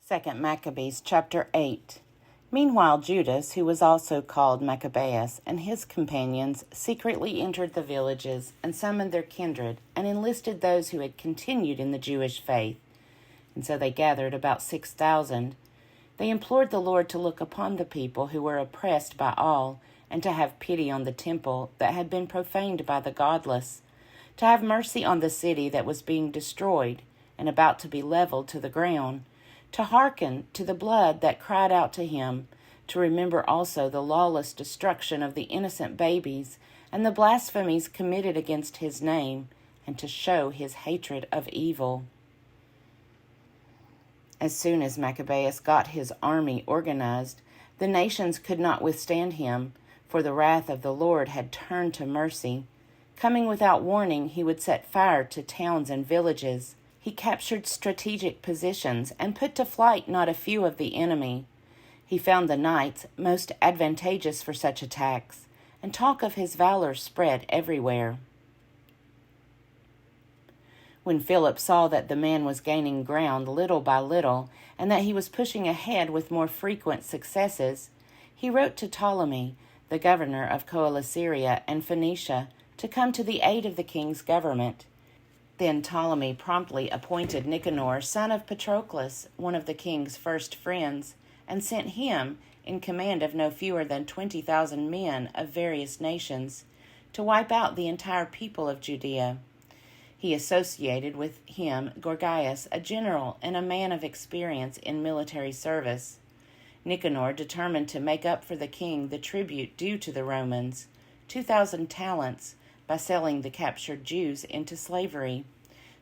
2 Maccabees chapter 8. Meanwhile Judas, who was also called Maccabees, and his companions secretly entered the villages and summoned their kindred and enlisted those who had continued in the Jewish faith. And so they gathered about 6,000. They implored the Lord to look upon the people who were oppressed by all, and to have pity on the temple that had been profaned by the godless, to have mercy on the city that was being destroyed and about to be leveled to the ground, to hearken to the blood that cried out to him, to remember also the lawless destruction of the innocent babies and the blasphemies committed against his name, and to show his hatred of evil. As soon as Maccabeus got his army organized, the nations could not withstand him, for the wrath of the Lord had turned to mercy. Coming without warning, he would set fire to towns and villages. He captured strategic positions and put to flight not a few of the enemy. He found the nights most advantageous for such attacks, and talk of his valor spread everywhere. When Philip saw that the man was gaining ground little by little, and that he was pushing ahead with more frequent successes, he wrote to Ptolemy, the governor of Coele-Syria and Phoenicia, to come to the aid of the king's government. Then Ptolemy promptly appointed Nicanor, son of Patroclus, one of the king's first friends, and sent him, in command of no fewer than 20,000 men of various nations, to wipe out the entire people of Judea. He associated with him Gorgias, a general and a man of experience in military service. Nicanor determined to make up for the king the tribute due to the Romans, 2,000 talents, by selling the captured Jews into slavery.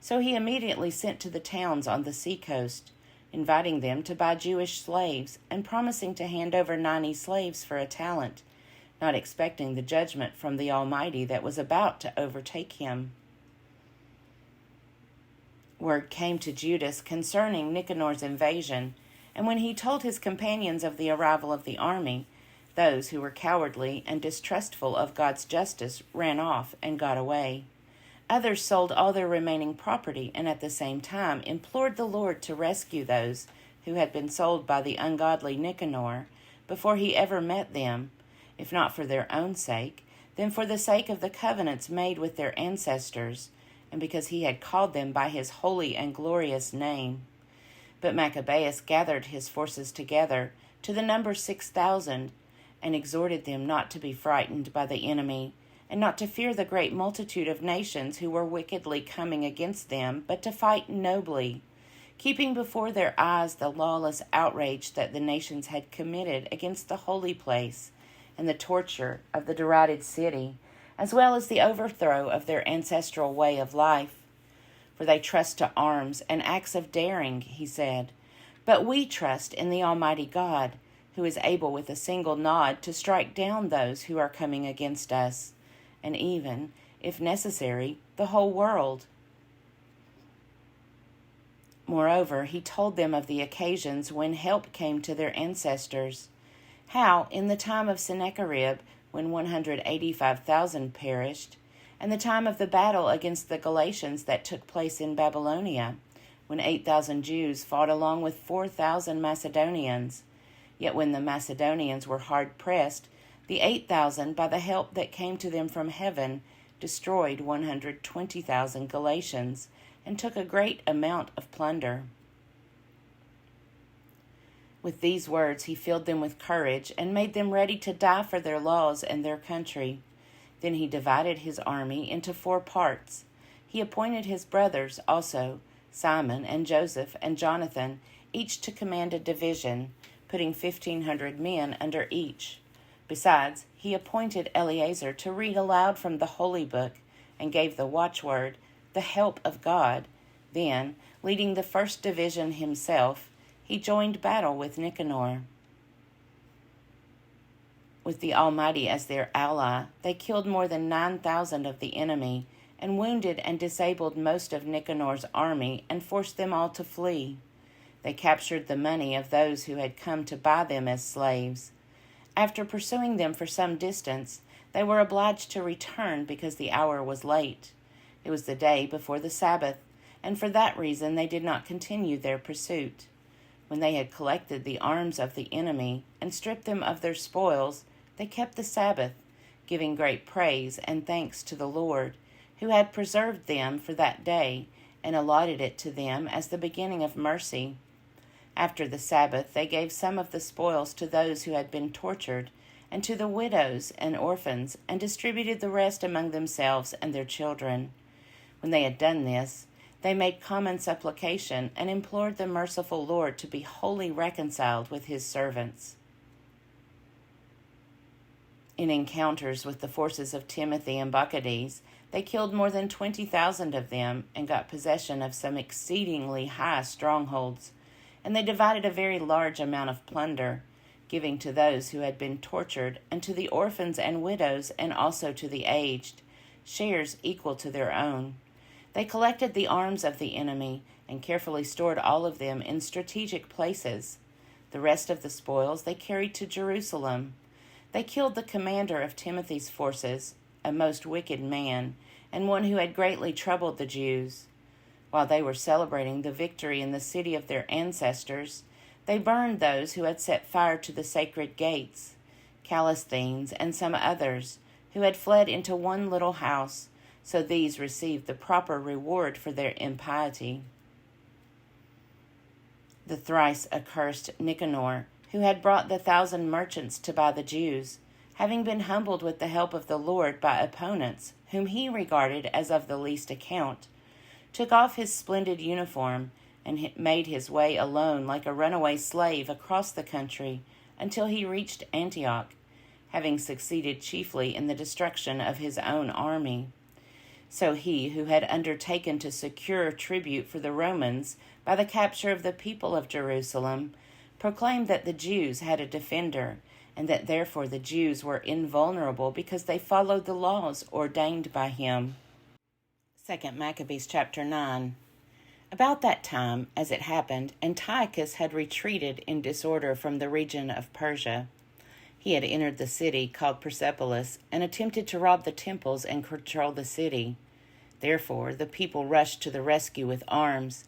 So he immediately sent to the towns on the seacoast, inviting them to buy Jewish slaves and promising to hand over 90 slaves for a talent, not expecting the judgment from the Almighty that was about to overtake him. Word came to Judas concerning Nicanor's invasion, and when he told his companions of the arrival of the army, those who were cowardly and distrustful of God's justice ran off and got away. Others sold all their remaining property and at the same time implored the Lord to rescue those who had been sold by the ungodly Nicanor before he ever met them, if not for their own sake, then for the sake of the covenants made with their ancestors, and because he had called them by his holy and glorious name. But Maccabeus gathered his forces together to the number 6,000, and exhorted them not to be frightened by the enemy, and not to fear the great multitude of nations who were wickedly coming against them, but to fight nobly, keeping before their eyes the lawless outrage that the nations had committed against the holy place, and the torture of the derided city, as well as the overthrow of their ancestral way of life. For they trust to arms and acts of daring, he said, but we trust in the Almighty God, who is able with a single nod to strike down those who are coming against us, and even, if necessary, the whole world. Moreover, he told them of the occasions when help came to their ancestors, how, in the time of Sennacherib, when 185,000 perished, and the time of the battle against the Galatians that took place in Babylonia, when 8,000 Jews fought along with 4,000 Macedonians. Yet when the Macedonians were hard-pressed, the 8,000, by the help that came to them from heaven, destroyed 120,000 Galatians, and took a great amount of plunder. With these words he filled them with courage, and made them ready to die for their laws and their country. Then he divided his army into 4 parts. He appointed his brothers also, Simon and Joseph and Jonathan, each to command a division, putting 1,500 men under each. Besides, he appointed Eleazar to read aloud from the Holy Book, and gave the watchword, the help of God. Then, leading the first division himself, he joined battle with Nicanor. With the Almighty as their ally, they killed more than 9,000 of the enemy, and wounded and disabled most of Nicanor's army, and forced them all to flee. They captured the money of those who had come to buy them as slaves. After pursuing them for some distance, they were obliged to return because the hour was late. It was the day before the Sabbath, and for that reason they did not continue their pursuit. When they had collected the arms of the enemy and stripped them of their spoils, they kept the Sabbath, giving great praise and thanks to the Lord, who had preserved them for that day and allotted it to them as the beginning of mercy. After the Sabbath, they gave some of the spoils to those who had been tortured, and to the widows and orphans, and distributed the rest among themselves and their children. When they had done this, they made common supplication and implored the merciful Lord to be wholly reconciled with his servants. In encounters with the forces of Timothy and Maccabees, they killed more than 20,000 of them and got possession of some exceedingly high strongholds, and they divided a very large amount of plunder, giving to those who had been tortured, and to the orphans and widows, and also to the aged, shares equal to their own. They collected the arms of the enemy, and carefully stored all of them in strategic places. The rest of the spoils they carried to Jerusalem. They killed the commander of Timothy's forces, a most wicked man, and one who had greatly troubled the Jews. While they were celebrating the victory in the city of their ancestors, they burned those who had set fire to the sacred gates, Callisthenes and some others, who had fled into one little house, so these received the proper reward for their impiety. The thrice accursed Nicanor, who had brought the 1,000 merchants to buy the Jews, having been humbled with the help of the Lord by opponents, whom he regarded as of the least account, took off his splendid uniform, and made his way alone like a runaway slave across the country until he reached Antioch, having succeeded chiefly in the destruction of his own army. So he, who had undertaken to secure tribute for the Romans by the capture of the people of Jerusalem, proclaimed that the Jews had a defender, and that therefore the Jews were invulnerable because they followed the laws ordained by him. 2 Maccabees chapter 9. About that time, as it happened, Antiochus had retreated in disorder from the region of Persia. He had entered the city called Persepolis and attempted to rob the temples and control the city. Therefore, the people rushed to the rescue with arms,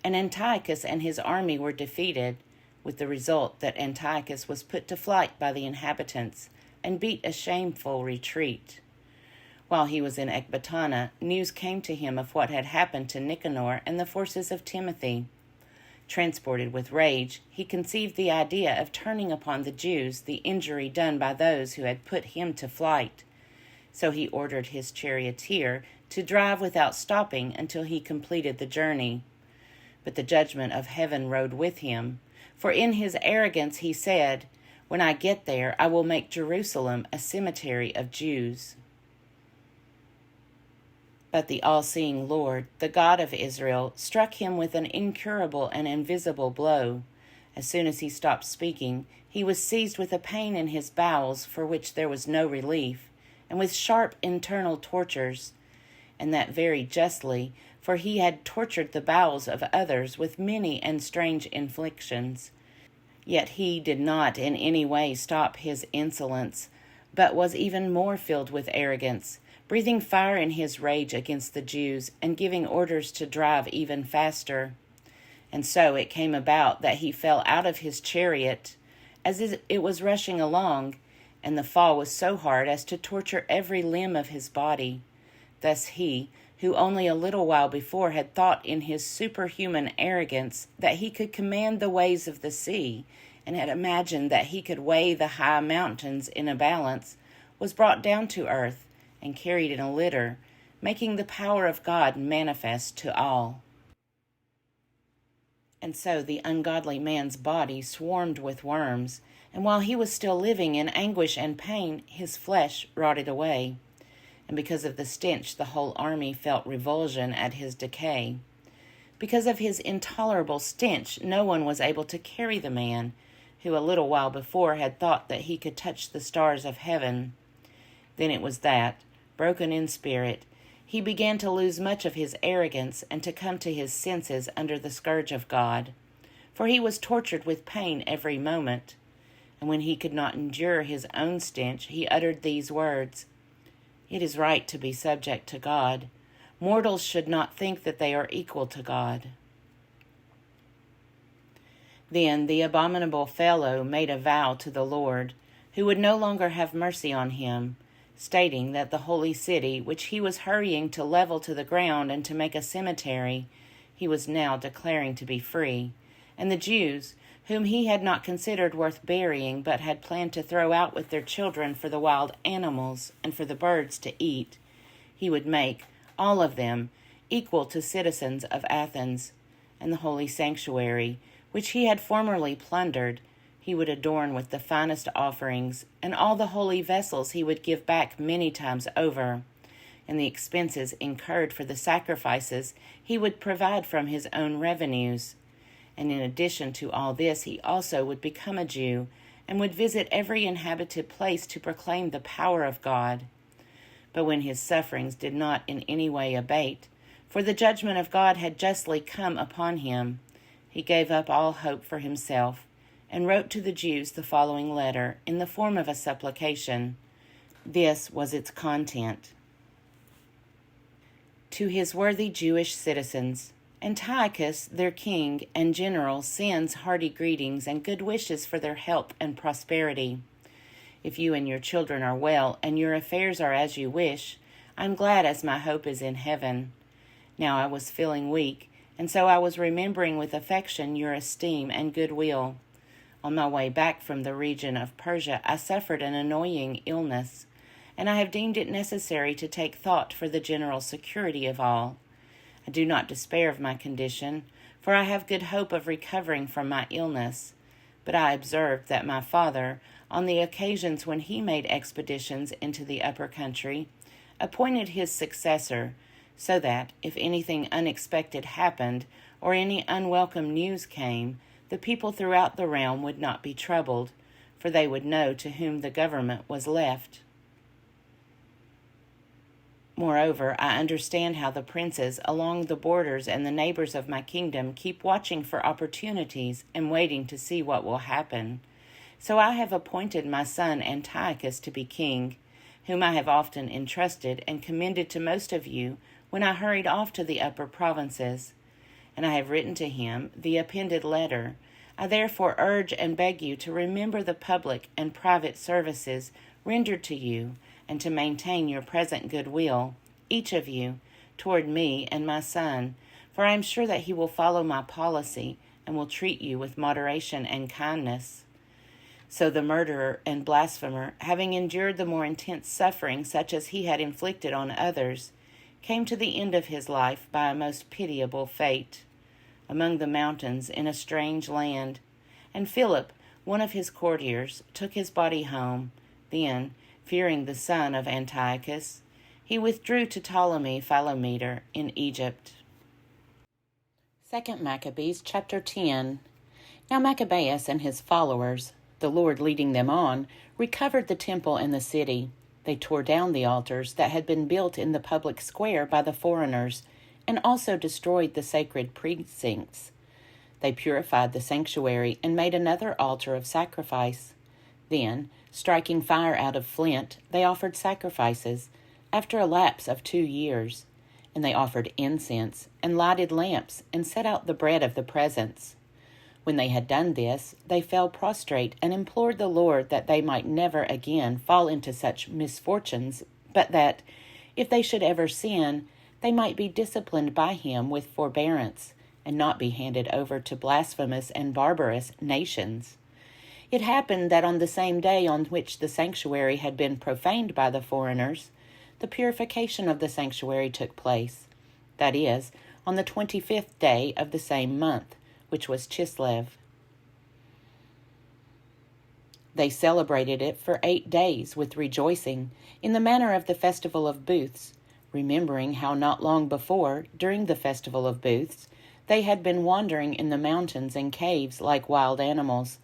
and Antiochus and his army were defeated, with the result that Antiochus was put to flight by the inhabitants and beat a shameful retreat. While he was in Ecbatana, news came to him of what had happened to Nicanor and the forces of Timothy. Transported with rage, he conceived the idea of turning upon the Jews the injury done by those who had put him to flight. So he ordered his charioteer to drive without stopping until he completed the journey. But the judgment of heaven rode with him, for in his arrogance he said, "When I get there, I will make Jerusalem a cemetery of Jews." But the all-seeing Lord, the God of Israel, struck him with an incurable and invisible blow. As soon as he stopped speaking, he was seized with a pain in his bowels for which there was no relief, and with sharp internal tortures, and that very justly, for he had tortured the bowels of others with many and strange inflictions. Yet he did not in any way stop his insolence, but was even more filled with arrogance, breathing fire in his rage against the Jews, and giving orders to drive even faster. And so it came about that he fell out of his chariot as it was rushing along, and the fall was so hard as to torture every limb of his body. Thus he, who only a little while before had thought in his superhuman arrogance that he could command the waves of the sea, and had imagined that he could weigh the high mountains in a balance, was brought down to earth, and carried in a litter, making the power of God manifest to all. And so the ungodly man's body swarmed with worms, and while he was still living in anguish and pain, his flesh rotted away. And because of the stench, the whole army felt revulsion at his decay. Because of his intolerable stench, no one was able to carry the man, who a little while before had thought that he could touch the stars of heaven. Then it was that, broken in spirit, he began to lose much of his arrogance and to come to his senses under the scourge of God. For he was tortured with pain every moment. And when he could not endure his own stench, he uttered these words, "It is right to be subject to God. Mortals should not think that they are equal to God." Then the abominable fellow made a vow to the Lord, who would no longer have mercy on him, stating that the holy city, which he was hurrying to level to the ground and to make a cemetery, he was now declaring to be free, and the Jews, whom he had not considered worth burying but had planned to throw out with their children for the wild animals and for the birds to eat, he would make, all of them, equal to citizens of Athens, and the holy sanctuary, which he had formerly plundered, he would adorn with the finest offerings, and all the holy vessels he would give back many times over, and the expenses incurred for the sacrifices he would provide from his own revenues. And in addition to all this, he also would become a Jew, and would visit every inhabited place to proclaim the power of God. But when his sufferings did not in any way abate, for the judgment of God had justly come upon him, he gave up all hope for himself, and wrote to the Jews the following letter in the form of a supplication. This was its content. To his worthy Jewish citizens, Antiochus, their king and general, sends hearty greetings and good wishes for their health and prosperity. If you and your children are well and your affairs are as you wish, I'm glad, as my hope is in heaven. Now I was feeling weak, and so I was remembering with affection your esteem and goodwill. On my way back from the region of Persia, I suffered an annoying illness, and I have deemed it necessary to take thought for the general security of all. I do not despair of my condition, for I have good hope of recovering from my illness. But I observed that my father, on the occasions when he made expeditions into the upper country, appointed his successor, so that, if anything unexpected happened, or any unwelcome news came, the people throughout the realm would not be troubled, for they would know to whom the government was left. Moreover, I understand how the princes along the borders and the neighbors of my kingdom keep watching for opportunities and waiting to see what will happen. So I have appointed my son Antiochus to be king, whom I have often entrusted and commended to most of you when I hurried off to the upper provinces. And I have written to him the appended letter. I therefore urge and beg you to remember the public and private services rendered to you, and to maintain your present goodwill, each of you, toward me and my son, for I am sure that he will follow my policy and will treat you with moderation and kindness. So the murderer and blasphemer, having endured the more intense suffering such as he had inflicted on others, came to the end of his life by a most pitiable fate, among the mountains in a strange land. And Philip, one of his courtiers, took his body home. Then, fearing the son of Antiochus, he withdrew to Ptolemy Philometor in Egypt. 2 Maccabees chapter 10. Now Maccabeus and his followers, the Lord leading them on, recovered the temple and the city. They tore down the altars that had been built in the public square by the foreigners, and also destroyed the sacred precincts. They purified the sanctuary and made another altar of sacrifice. Then, striking fire out of flint, they offered sacrifices, after a lapse of 2 years. And they offered incense, and lighted lamps, and set out the bread of the presence. When they had done this, they fell prostrate and implored the Lord that they might never again fall into such misfortunes, but that, if they should ever sin, they might be disciplined by him with forbearance, and not be handed over to blasphemous and barbarous nations. It happened that on the same day on which the sanctuary had been profaned by the foreigners, the purification of the sanctuary took place, that is, on the 25th day of the same month, which was Chislev. They celebrated it for 8 days with rejoicing, in the manner of the festival of booths, remembering how not long before, during the festival of booths, they had been wandering in the mountains and caves like wild animals.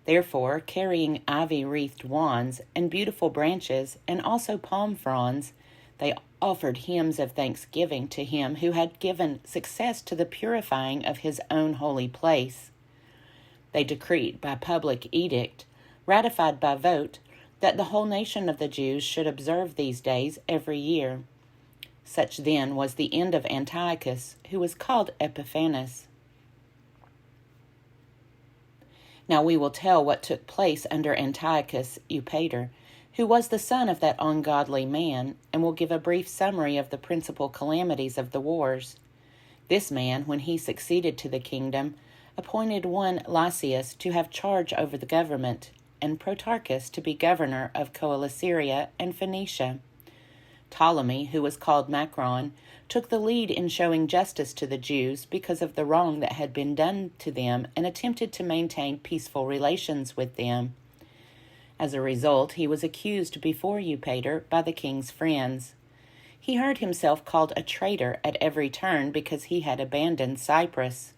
Therefore, carrying ivy-wreathed wands and beautiful branches, and also palm fronds, they offered hymns of thanksgiving to him who had given success to the purifying of his own holy place. They decreed by public edict, ratified by vote, that the whole nation of the Jews should observe these days every year. Such then was the end of Antiochus, who was called Epiphanes. Now we will tell what took place under Antiochus Eupator, who was the son of that ungodly man, and will give a brief summary of the principal calamities of the wars. This man, when he succeeded to the kingdom, appointed one Lysias to have charge over the government, and Protarchus to be governor of Coelesyria and Phoenicia. Ptolemy, who was called Macron, took the lead in showing justice to the Jews because of the wrong that had been done to them, and attempted to maintain peaceful relations with them. As a result, he was accused before Eupator by the king's friends. He heard himself called a traitor at every turn because he had abandoned Cyprus,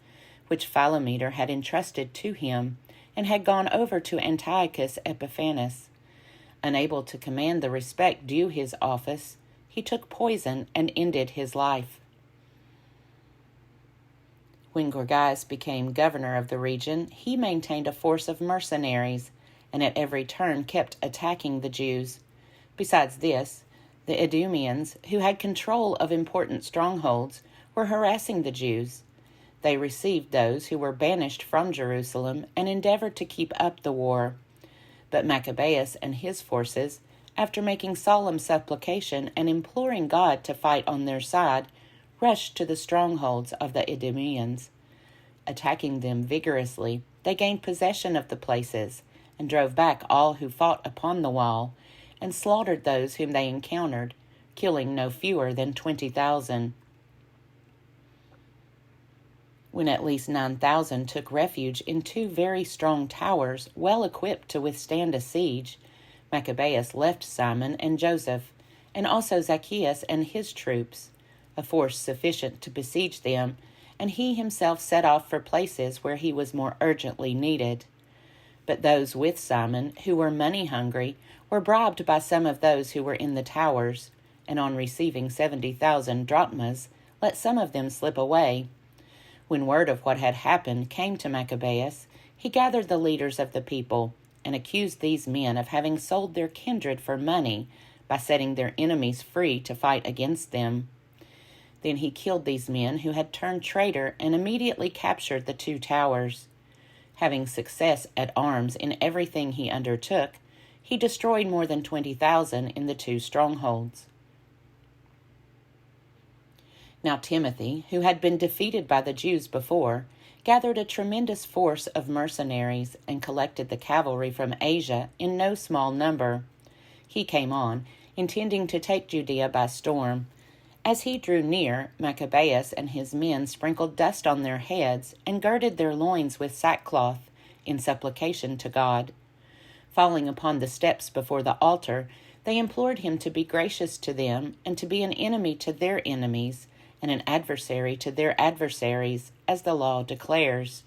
which Philometor had entrusted to him, and had gone over to Antiochus Epiphanes. Unable to command the respect due his office, he took poison and ended his life. When Gorgias became governor of the region, he maintained a force of mercenaries, and at every turn kept attacking the Jews. Besides this, the Idumeans, who had control of important strongholds, were harassing the Jews. They received those who were banished from Jerusalem and endeavored to keep up the war. But Maccabees and his forces, after making solemn supplication and imploring God to fight on their side, rushed to the strongholds of the Idumeans. Attacking them vigorously, they gained possession of the places, and drove back all who fought upon the wall, and slaughtered those whom they encountered, killing no fewer than 20,000. When at least 9,000 took refuge in 2 very strong towers, well equipped to withstand a siege, Maccabeus left Simon and Joseph, and also Zacchaeus and his troops, a force sufficient to besiege them, and he himself set off for places where he was more urgently needed. But those with Simon, who were money-hungry, were bribed by some of those who were in the towers, and on receiving 70,000 drachmas, let some of them slip away. When word of what had happened came to Maccabeus, he gathered the leaders of the people, and accused these men of having sold their kindred for money by setting their enemies free to fight against them. Then he killed these men who had turned traitor, and immediately captured the 2 towers. Having success at arms in everything he undertook, he destroyed more than 20,000 in the 2 strongholds. Now Timothy, who had been defeated by the Jews before, gathered a tremendous force of mercenaries and collected the cavalry from Asia in no small number. He came on, intending to take Judea by storm. As he drew near, Maccabeus and his men sprinkled dust on their heads and girded their loins with sackcloth in supplication to God. Falling upon the steps before the altar, they implored him to be gracious to them and to be an enemy to their enemies and an adversary to their adversaries, as the law declares.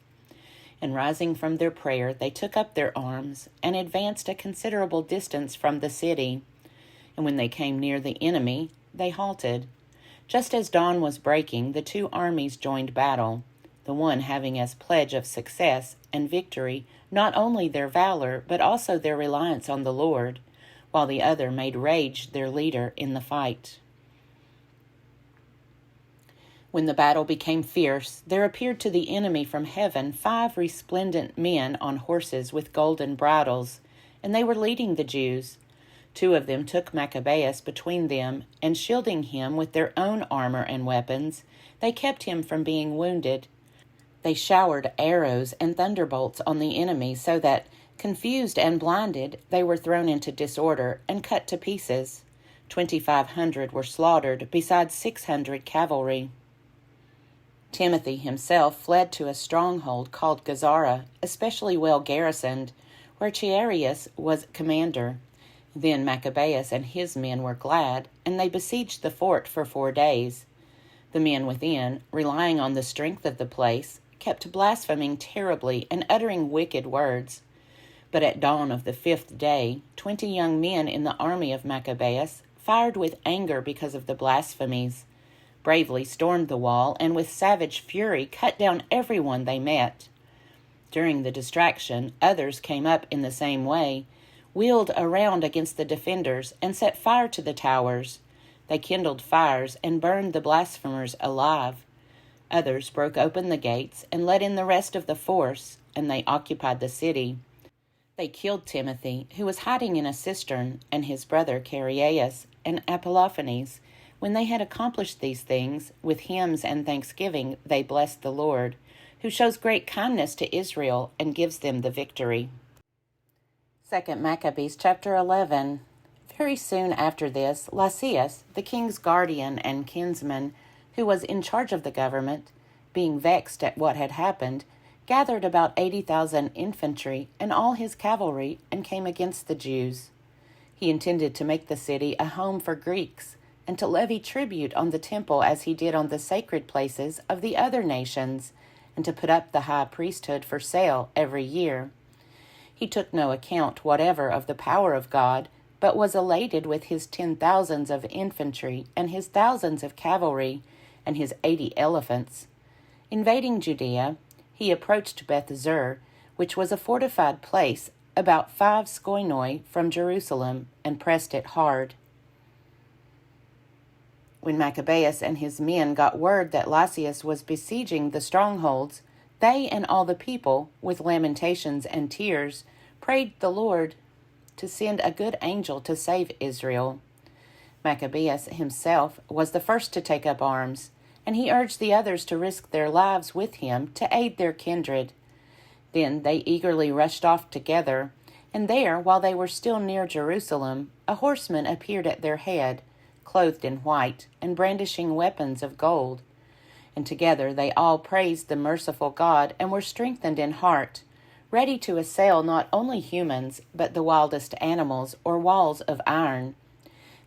And rising from their prayer, they took up their arms and advanced a considerable distance from the city. And when they came near the enemy, they halted. Just as dawn was breaking, the 2 armies joined battle, the one having as pledge of success and victory not only their valor, but also their reliance on the Lord, while the other made rage their leader in the fight. When the battle became fierce, there appeared to the enemy from heaven 5 resplendent men on horses with golden bridles, and they were leading the Jews. 2 of them took Maccabeus between them, and shielding him with their own armor and weapons, they kept him from being wounded. They showered arrows and thunderbolts on the enemy, so that, confused and blinded, they were thrown into disorder and cut to pieces. 2,500 were slaughtered, besides 600 cavalry. Timothy himself fled to a stronghold called Gazara, especially well garrisoned, where Chiarius was commander. Then Maccabeus and his men were glad, and they besieged the fort for 4 days. The men within, relying on the strength of the place, kept blaspheming terribly and uttering wicked words. But at dawn of the 5th day, 20 young men in the army of Maccabeus, fired with anger because of the blasphemies, bravely stormed the wall, and with savage fury cut down everyone they met. During the distraction, others came up in the same way, wheeled around against the defenders, and set fire to the towers. They kindled fires and burned the blasphemers alive. Others broke open the gates and let in the rest of the force, and they occupied the city. They killed Timothy, who was hiding in a cistern, and his brother Chaereas and Apollophanes. When they had accomplished these things, with hymns and thanksgiving they blessed the Lord, who shows great kindness to Israel and gives them the victory. 2 Maccabees chapter 11. Very soon after this, Lysias, the king's guardian and kinsman, who was in charge of the government, being vexed at what had happened, gathered about 80,000 infantry and all his cavalry and came against the Jews. He intended to make the city a home for Greeks and to levy tribute on the temple as he did on the sacred places of the other nations, and to put up the high priesthood for sale every year. He took no account whatever of the power of God, but was elated with his 10,000s of infantry and his thousands of cavalry and his 80 elephants. Invading Judea, he approached Beth-zur, which was a fortified place about 5 skoinoi from Jerusalem, and pressed it hard. When Maccabeus and his men got word that Lysias was besieging the strongholds, they and all the people, with lamentations and tears, prayed the Lord to send a good angel to save Israel. Maccabeus himself was the first to take up arms, and he urged the others to risk their lives with him to aid their kindred. Then they eagerly rushed off together, and there, while they were still near Jerusalem, a horseman appeared at their head, clothed in white, and brandishing weapons of gold. And together they all praised the merciful God and were strengthened in heart, ready to assail not only humans, but the wildest animals or walls of iron.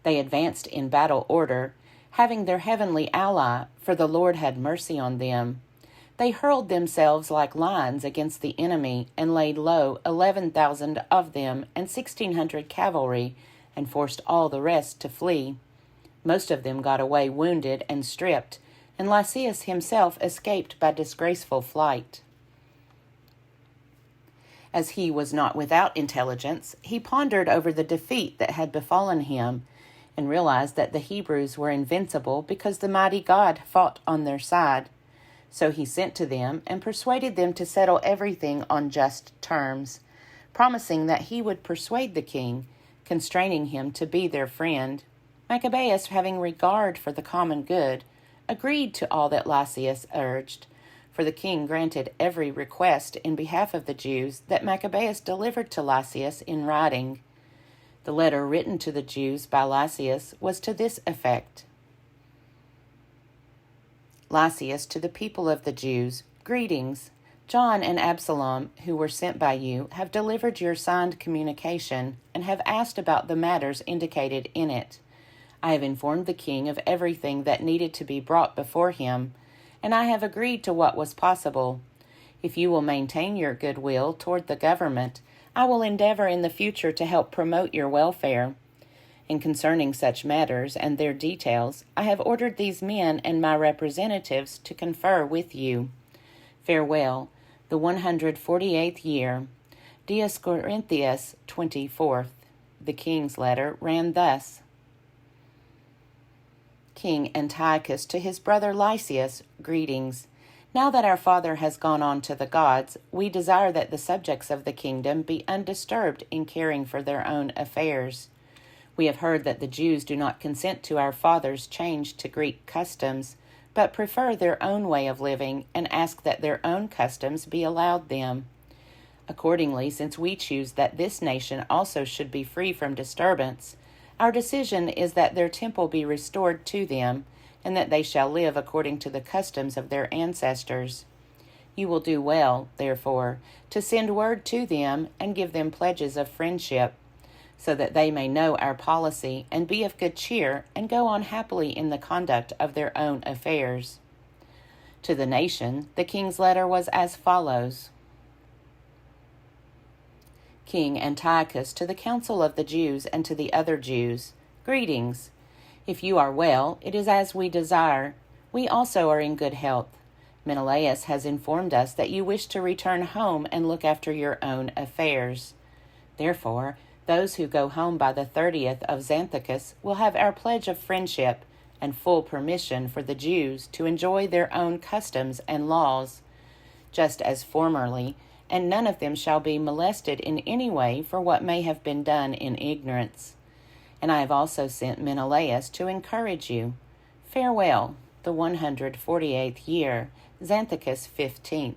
They advanced in battle order, having their heavenly ally, for the Lord had mercy on them. They hurled themselves like lions against the enemy, and laid low 11,000 of them and 1,600 cavalry, and forced all the rest to flee. Most of them got away wounded and stripped, and Lysias himself escaped by disgraceful flight. As he was not without intelligence, he pondered over the defeat that had befallen him, and realized that the Hebrews were invincible because the mighty God fought on their side. So he sent to them and persuaded them to settle everything on just terms, promising that he would persuade the king, constraining him to be their friend. Maccabeus, having regard for the common good, agreed to all that Lysias urged, for the king granted every request in behalf of the Jews that Maccabeus delivered to Lysias in writing. The letter written to the Jews by Lysias was to this effect: Lysias to the people of the Jews, greetings. John and Absalom, who were sent by you, have delivered your signed communication and have asked about the matters indicated in it. I have informed the king of everything that needed to be brought before him, and I have agreed to what was possible. If you will maintain your goodwill toward the government, I will endeavor in the future to help promote your welfare. And concerning such matters and their details, I have ordered these men and my representatives to confer with you. Farewell, the 148th year, Dioscorinthius 24th. The king's letter ran thus: King Antiochus to his brother Lysias, greetings. Now that our father has gone on to the gods, we desire that the subjects of the kingdom be undisturbed in caring for their own affairs. We have heard that the Jews do not consent to our father's change to Greek customs, but prefer their own way of living and ask that their own customs be allowed them. Accordingly, since we choose that this nation also should be free from disturbance, our decision is that their temple be restored to them, and that they shall live according to the customs of their ancestors. You will do well, therefore, to send word to them and give them pledges of friendship, so that they may know our policy and be of good cheer and go on happily in the conduct of their own affairs. To the nation, the king's letter was as follows: King Antiochus to the council of the Jews and to the other Jews, greetings. If you are well, it is as we desire. We also are in good health. Menelaus has informed us that you wish to return home and look after your own affairs. Therefore, those who go home by the 30th of Xanthicus will have our pledge of friendship and full permission for the Jews to enjoy their own customs and laws. Just as formerly, and none of them shall be molested in any way for what may have been done in ignorance. And I have also sent Menelaus to encourage you. Farewell, the 148th year, Xanthicus 15th.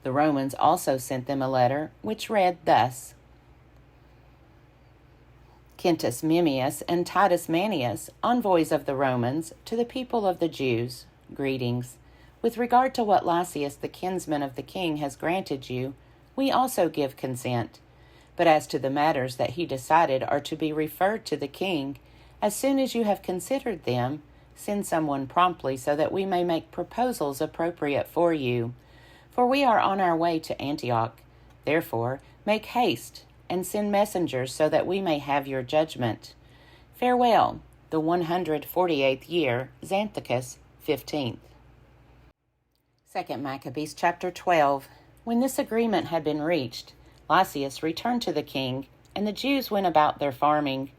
The Romans also sent them a letter, which read thus: Quintus Memmius and Titus Mannius, envoys of the Romans, to the people of the Jews, greetings. With regard to what Lysias, the kinsman of the king, has granted you, we also give consent. But as to the matters that he decided are to be referred to the king, as soon as you have considered them, send someone promptly so that we may make proposals appropriate for you. For we are on our way to Antioch. Therefore, make haste and send messengers so that we may have your judgment. Farewell, the 148th year, Xanthicus 15th. 2 Maccabees chapter 12. When this agreement had been reached, Lysias returned to the king, and the Jews went about their farming.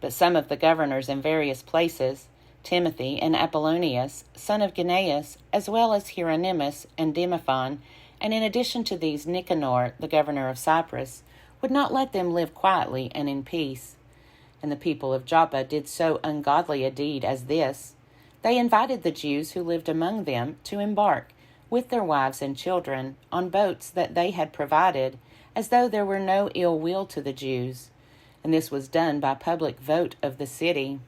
But some of the governors in various places, Timothy and Apollonius, son of Gnaeus, as well as Hieronymus and Demophon, and in addition to these Nicanor, the governor of Cyprus, would not let them live quietly and in peace. And the people of Joppa did so ungodly a deed as this. They invited the Jews who lived among them to embark, with their wives and children, on boats that they had provided, as though there were no ill will to the Jews. And this was done by public vote of the city.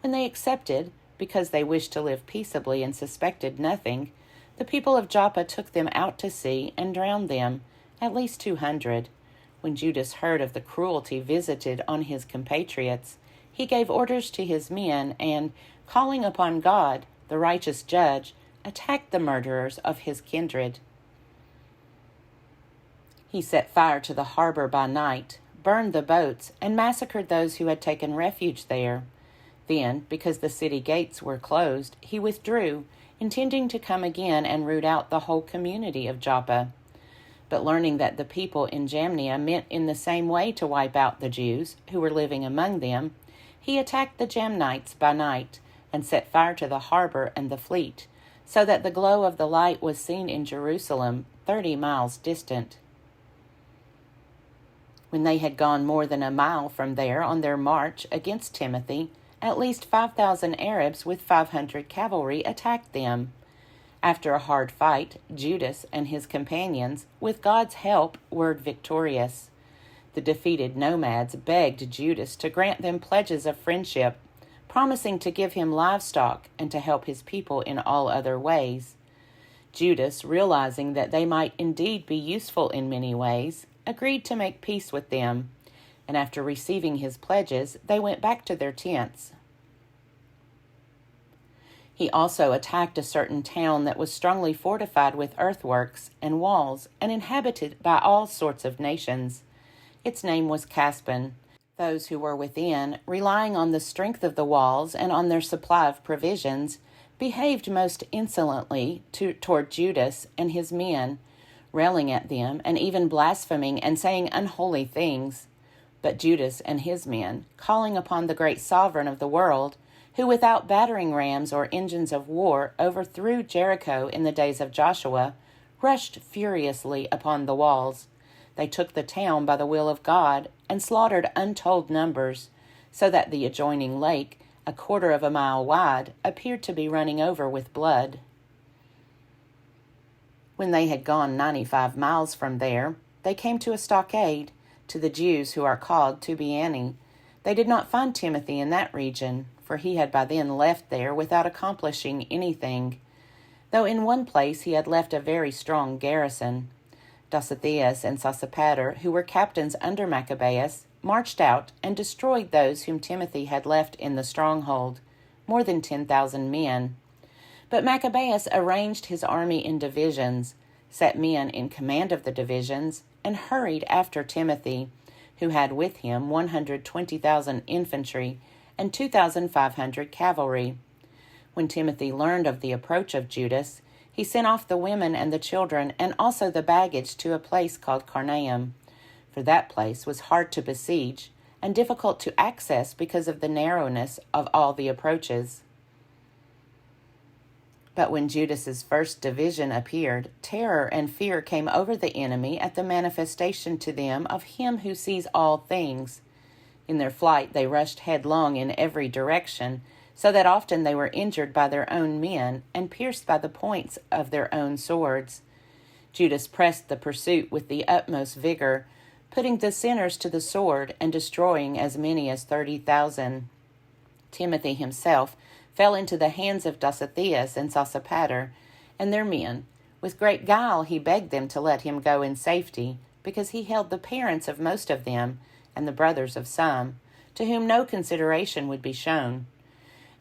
When they accepted, because they wished to live peaceably and suspected nothing, the people of Joppa took them out to sea and drowned them, at least 200. When Judas heard of the cruelty visited on his compatriots, he gave orders to his men and, calling upon God, the righteous judge, attacked the murderers of his kindred. He set fire to the harbor by night, burned the boats, and massacred those who had taken refuge there. Then, because the city gates were closed, he withdrew, intending to come again and root out the whole community of Joppa. But learning that the people in Jamnia meant in the same way to wipe out the Jews who were living among them, he attacked the Jamnites by night, and set fire to the harbor and the fleet, so that the glow of the light was seen in Jerusalem, 30 miles distant. When they had gone more than a mile from there on their march against Timothy, at least 5,000 Arabs with 500 cavalry attacked them. After a hard fight, Judas and his companions, with God's help, were victorious. The defeated nomads begged Judas to grant them pledges of friendship, promising to give him livestock and to help his people in all other ways. Judas, realizing that they might indeed be useful in many ways, agreed to make peace with them, and after receiving his pledges, they went back to their tents. He also attacked a certain town that was strongly fortified with earthworks and walls and inhabited by all sorts of nations. Its name was Caspin. Those who were within, relying on the strength of the walls and on their supply of provisions, behaved most insolently toward Judas and his men, railing at them and even blaspheming and saying unholy things. But Judas and his men, calling upon the great sovereign of the world, who without battering rams or engines of war overthrew Jericho in the days of Joshua, rushed furiously upon the walls. They took the town by the will of God and slaughtered untold numbers, so that the adjoining lake, a quarter of a mile wide, appeared to be running over with blood. When they had gone 95 miles from there, they came to a stockade, to the Jews who are called Tubiani. They did not find Timothy in that region, for he had by then left there without accomplishing anything, though in one place he had left a very strong garrison. Dositheus and Sosipater, who were captains under Maccabees, marched out and destroyed those whom Timothy had left in the stronghold, more than 10,000 men. But Maccabees arranged his army in divisions, set men in command of the divisions, and hurried after Timothy, who had with him 120,000 infantry and 2,500 cavalry. When Timothy learned of the approach of Judas, he sent off the women and the children and also the baggage to a place called Carnaeum, for that place was hard to besiege and difficult to access because of the narrowness of all the approaches. But when Judas's first division appeared, terror and fear came over the enemy at the manifestation to them of him who sees all things. In their flight they rushed headlong in every direction, so that often they were injured by their own men and pierced by the points of their own swords. Judas pressed the pursuit with the utmost vigor, putting the sinners to the sword and destroying as many as 30,000. Timothy himself fell into the hands of Dositheus and Sosipater and their men. With great guile he begged them to let him go in safety, because he held the parents of most of them and the brothers of some, to whom no consideration would be shown.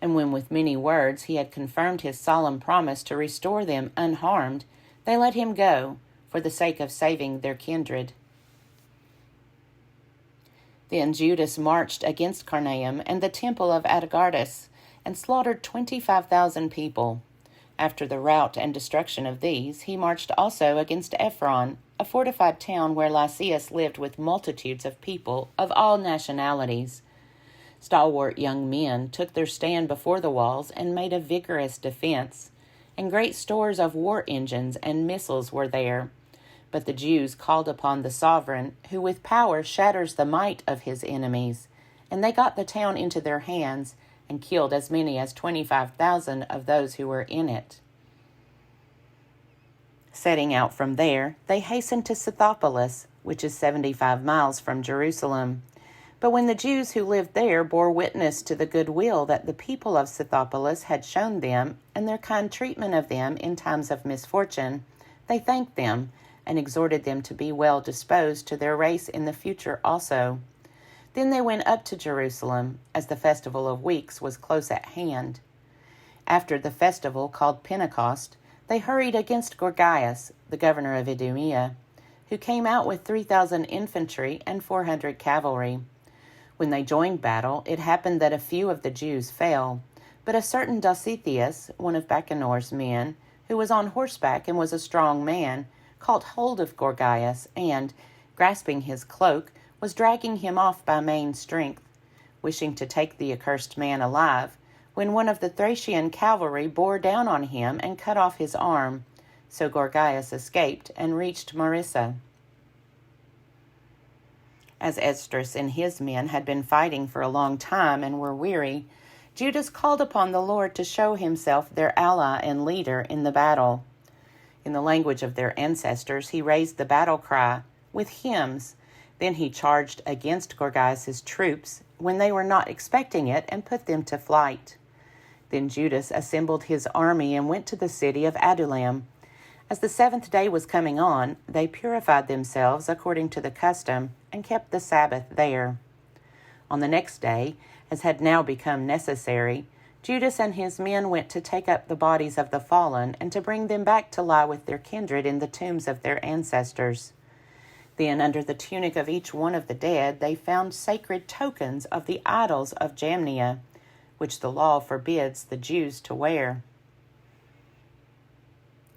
And when with many words he had confirmed his solemn promise to restore them unharmed, they let him go, for the sake of saving their kindred. Then Judas marched against Carnaim and the temple of Atargatis, and slaughtered 25,000 people. After the rout and destruction of these, he marched also against Ephron, a fortified town where Lysias lived with multitudes of people of all nationalities. Stalwart young men took their stand before the walls and made a vigorous defense, and great stores of war engines and missiles were there. But the Jews called upon the sovereign, who with power shatters the might of his enemies, and they got the town into their hands, and killed as many as 25,000 of those who were in it. Setting out from there, they hastened to Scythopolis, which is 75 miles from Jerusalem. But when the Jews who lived there bore witness to the goodwill that the people of Scythopolis had shown them, and their kind treatment of them in times of misfortune, they thanked them, and exhorted them to be well disposed to their race in the future also. Then they went up to Jerusalem, as the festival of weeks was close at hand. After the festival, called Pentecost, they hurried against Gorgias, the governor of Idumea, who came out with 3,000 infantry and 400 cavalry. When they joined battle, it happened that a few of the Jews fell, but a certain Dositheus, one of Bacanor's men, who was on horseback and was a strong man, caught hold of Gorgias and, grasping his cloak, was dragging him off by main strength, wishing to take the accursed man alive, when one of the Thracian cavalry bore down on him and cut off his arm. So Gorgias escaped and reached Marissa. As Esdras and his men had been fighting for a long time and were weary, Judas called upon the Lord to show himself their ally and leader in the battle. In the language of their ancestors, he raised the battle cry with hymns. Then he charged against Gorgias' troops when they were not expecting it and put them to flight. Then Judas assembled his army and went to the city of Adullam. As the 7th day was coming on, they purified themselves according to the custom and kept the Sabbath there. On the next day, as had now become necessary, Judas and his men went to take up the bodies of the fallen and to bring them back to lie with their kindred in the tombs of their ancestors. Then, under the tunic of each one of the dead, they found sacred tokens of the idols of Jamnia, which the law forbids the Jews to wear.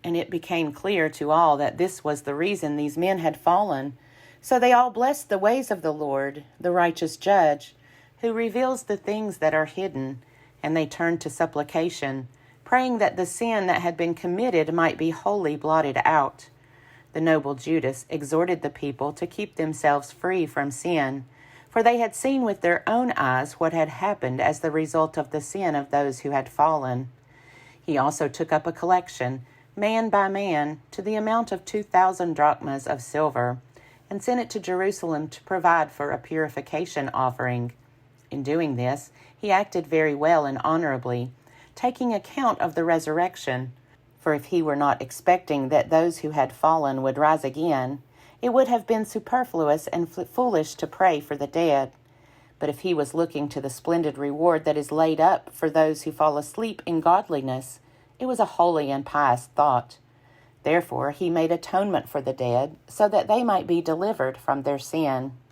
And it became clear to all that this was the reason these men had fallen. So they all blessed the ways of the Lord, the righteous judge, who reveals the things that are hidden, and they turned to supplication, praying that the sin that had been committed might be wholly blotted out. The noble Judas exhorted the people to keep themselves free from sin, for they had seen with their own eyes what had happened as the result of the sin of those who had fallen. He also took up a collection, man by man, to the amount of 2,000 drachmas of silver, and sent it to Jerusalem to provide for a purification offering. In doing this, he acted very well and honorably, taking account of the resurrection. For if he were not expecting that those who had fallen would rise again, it would have been superfluous and foolish to pray for the dead. But if he was looking to the splendid reward that is laid up for those who fall asleep in godliness, it was a holy and pious thought. Therefore he made atonement for the dead, so that they might be delivered from their sin.